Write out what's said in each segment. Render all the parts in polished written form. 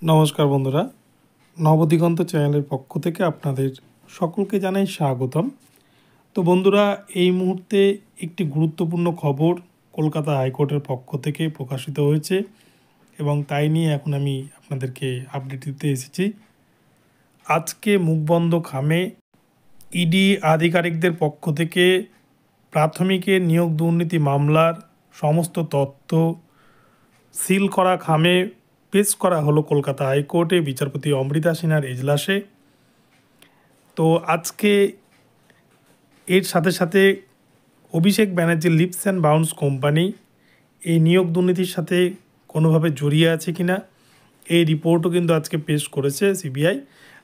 নমস্কার বন্ধুরা, নবদিগন্ত চ্যানেলের পক্ষ থেকে আপনাদের সকলকে জানাই স্বাগতম। তো বন্ধুরা, এই মুহূর্তে একটি গুরুত্বপূর্ণ খবর কলকাতা হাইকোর্টের পক্ষ থেকে প্রকাশিত হয়েছে এবং তাই নিয়ে এখন আমি আপনাদেরকে আপডেট দিতে এসেছি। আজকে মুখবন্ধ খামে ইডি আধিকারিকদের পক্ষ থেকে প্রাথমিকের নিয়োগ দুর্নীতি মামলার সমস্ত তথ্য সিল করা খামে পেশ করা হলো কলকাতা হাইকোর্টে বিচারপতি অমৃতা সিনহার এজলাসে। তো আজকে এর সাথে সাথে অভিষেক ব্যানার্জির লিপস অ্যান্ড বাউন্স কোম্পানি এই নিয়োগ দুর্নীতির সাথে কোনোভাবে জড়িয়ে আছে কিনা এই রিপোর্টও কিন্তু আজকে পেশ করেছে সিবিআই।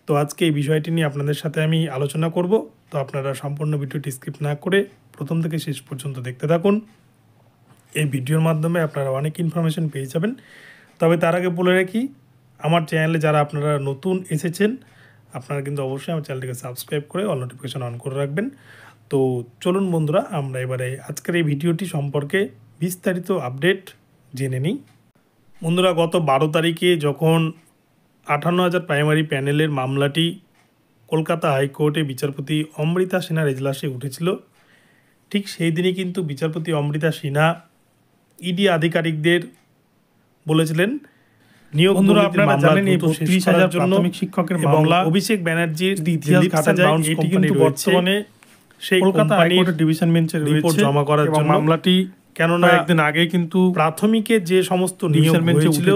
তো আজকে এই বিষয়টি নিয়ে আপনাদের সাথে আমি আলোচনা করব। তো আপনারা সম্পূর্ণ ভিডিওটি স্কিপ না করে প্রথম থেকে শেষ পর্যন্ত দেখতে থাকুন। এই ভিডিওর মাধ্যমে আপনারা অনেক ইনফরমেশন পেয়ে যাবেন। তবে তার আগে বলে রাখি, আমার চ্যানেলে যারা আপনারা নতুন এসেছেন আপনারা কিন্তু অবশ্যই আমার চ্যানেলটিকে সাবস্ক্রাইব করে অল নোটিফিকেশন অন করে রাখবেন। তো চলুন বন্ধুরা, আমরা এবারে আজকের এই ভিডিওটি সম্পর্কে বিস্তারিত আপডেট জেনে নিই। বন্ধুরা, গত 12 তারিখে যখন 58,000 প্রাইমারি প্যানেলের মামলাটি কলকাতা হাইকোর্টে বিচারপতি অমৃতা সিনহার এজলাসে উঠেছিল, ঠিক সেই দিনই কিন্তু বিচারপতি অমৃতা সিনহা ইডি আধিকারিকদের বলেছিলেন নিয়োগ প্রাথমিক শিক্ষকের মামলা অভিষেক ব্যানার্জির এটি কিন্তু বর্তমানে সেই কলকাতা হাইকোর্টের ডিভিশন বেঞ্চের রিপোর্ট জমা করার জন্য মামলাটি, কেননা একদিন আগে কিন্তু প্রাথমিকের যে সমস্ত নিয়োগ হয়েছিল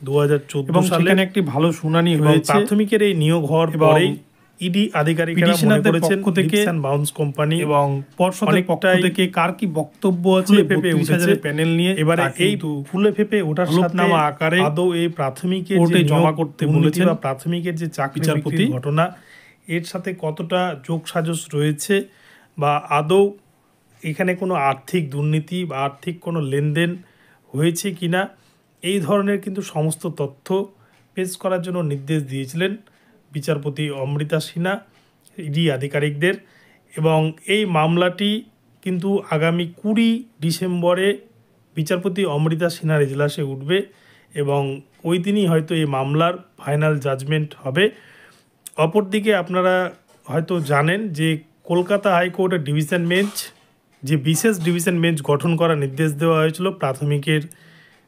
2014 সালে একটি ভালো শুনানি হয়েছে। প্রাথমিকের এই নিয়োগ হওয়ার পরেই ইডি আধিকারিকরা মনে করেছেন লিপস অ্যান্ড বাউন্স কোম্পানি এবং পর্ষদের পক্ষ থেকে কার কি বক্তব্য আছে ফেপে উঠেছে প্যানেল নিয়ে। এবারে এই ফুলে ফেপে ওঠার সাথে আকারে আদৌ এই প্রাথমিকের যে জমা করতে বলেছেন বা প্রাথমিকের যে চাকরি বিচারপতি ঘটনা এর সাথে কতটা যোগসাজশ রয়েছে বা আদৌ এখানে কোনো আর্থিক দুর্নীতি বা আর্থিক কোনো লেনদেন হয়েছে কিনা, এই ধরনের কিন্তু সমস্ত তথ্য পেশ করার জন্য নির্দেশ দিয়েছিলেন বিচারপতি অমৃতা সিনহা ইডি আধিকারিকদের। এবং এই মামলাটি কিন্তু আগামী 20 ডিসেম্বরে বিচারপতি অমৃতা সিনহার এজলাসে উঠবে এবং ওই দিনই হয়তো এই মামলার ফাইনাল জাজমেন্ট হবে। অপরদিকে আপনারা হয়তো জানেন যে কলকাতা হাইকোর্টের ডিভিশন বেঞ্চ যে বিশেষ ডিভিশন বেঞ্চ গঠন করার নির্দেশ দেওয়া হয়েছিল প্রাথমিকের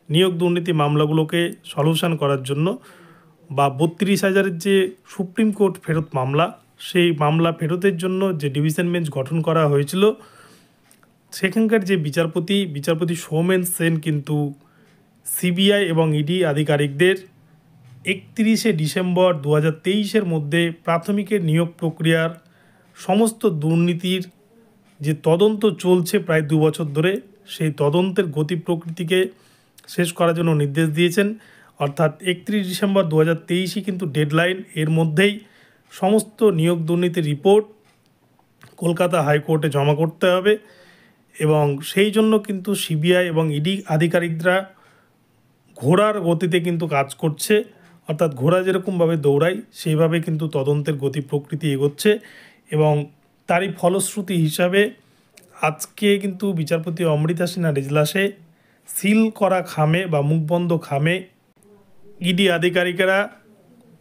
নিয়োগ দুর্নীতি মামলাগুলোকে সলিউশন করার জন্য, বা 32,000-এর যে সুপ্রিম কোর্ট ফেরত মামলা, সেই মামলা ফেরতের জন্য যে ডিভিশন বেঞ্চ গঠন করা হয়েছিল, সেখানকার যে বিচারপতি সৌমেন সেন কিন্তু সিবিআই এবং ইডি আধিকারিকদের 31শে ডিসেম্বর 2023-এর মধ্যে প্রাথমিকের নিয়োগ প্রক্রিয়ার সমস্ত দুর্নীতির যে তদন্ত চলছে প্রায় 2 বছর ধরে, সেই তদন্তের গতি প্রকৃতিকে শেষ করার জন্য নির্দেশ দিয়েছেন। অর্থাৎ 31 ডিসেম্বর 2023-ই কিন্তু ডেডলাইন। এর মধ্যেই সমস্ত নিয়োগ দুর্নীতির রিপোর্ট কলকাতা হাইকোর্টে জমা করতে হবে এবং সেই জন্য কিন্তু সিবিআই এবং ইডি আধিকারিকরা ঘোড়ার গতিতে কিন্তু কাজ করছে। অর্থাৎ ঘোড়া যেরকমভাবে দৌড়ায় সেইভাবে কিন্তু তদন্তের গতি প্রকৃতি এগোচ্ছে এবং তারই ফলশ্রুতি হিসাবে আজকে কিন্তু বিচারপতি অমৃতা সিনহার এজলাসে সিল করা খামে বা মুখবন্ধ খামে ইডি আধিকারিকেরা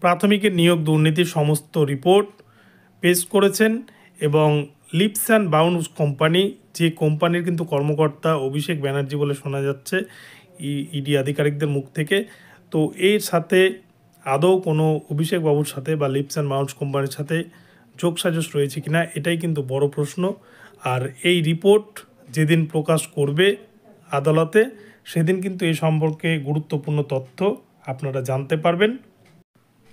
প্রাথমিকের নিয়োগ দুর্নীতির সমস্ত রিপোর্ট পেশ করেছেন এবং লিপস অ্যান্ড বাউন্স কোম্পানি, যে কোম্পানির কিন্তু কর্মকর্তা অভিষেক ব্যানার্জি বলে শোনা যাচ্ছে ইডি আধিকারিকদের মুখ থেকে, তো এর সাথে আদৌ কোনো অভিষেক বাবুর সাথে বা লিপস অ্যান্ড বাউন্স কোম্পানির সাথে যোগসাজশ রয়েছে কিনা এটাই কিন্তু বড় প্রশ্ন। আর এই রিপোর্ট যেদিন প্রকাশ করবে আদালতে, সেদিন কিন্তু এই সম্পর্কে গুরুত্বপূর্ণ তথ্য আপনারা জানতে পারবেন।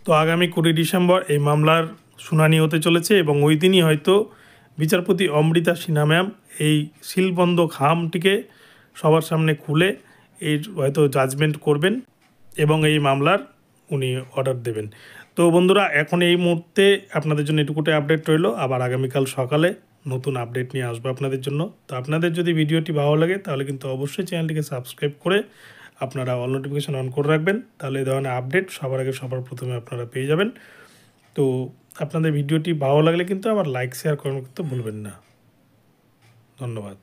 তো আগামী 20 ডিসেম্বর এই মামলার শুনানি হতে চলেছে এবং ওই দিনই হয়তো বিচারপতি অমৃতা সিনহা ম্যাম এই সিলবন্ধ খামটিকে সবার সামনে খুলে এই হয়তো জাজমেন্ট করবেন এবং এই মামলার উনি অর্ডার দেবেন। তো বন্ধুরা, এখন এই মুহূর্তে আপনাদের জন্য এটুকুটাই আপডেট রইল। আবার আগামীকাল সকালে নতুন আপডেট নিয়ে আসবো আপনাদের জন্য। তো আপনাদের যদি ভিডিওটি ভালো লাগে তাহলে কিন্তু অবশ্যই চ্যানেলটিকে সাবস্ক্রাইব করে আপনারা অল নোটিফিকেশন অন করে রাখবেন, তাহলে এই ধরনের আপডেট সবার আগে সবার প্রথমে আপনারা পেয়ে যাবেন। তো আপনাদের ভিডিওটি ভালো লাগলে কিন্তু আবার লাইক শেয়ার করার কিন্তু ভুলবেন না। ধন্যবাদ।